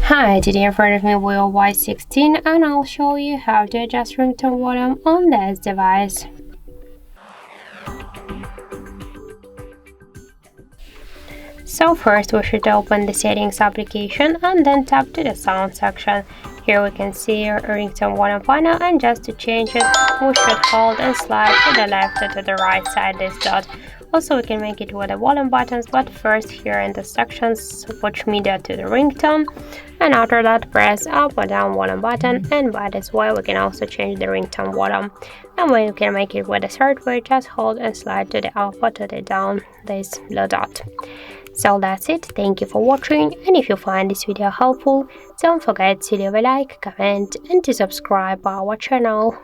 Hi, today in front of me VIVO Y16 and I'll show you how to adjust ringtone volume on this device. So first we should open the settings application and then tap to the sound section. Here we can see our ringtone volume panel, and just to change it we should hold and slide to the left or to the right side this dot. Also we can make it with the volume buttons, but first here in the sections switch media to the ringtone, and after that press up or down volume button, and by this way we can also change the ringtone volume. And when you can make it with the third way, just hold and slide to the up or to the down this blue dot. So that's it, thank you for watching, and if you find this video helpful, don't forget to leave a like, comment and to subscribe our channel.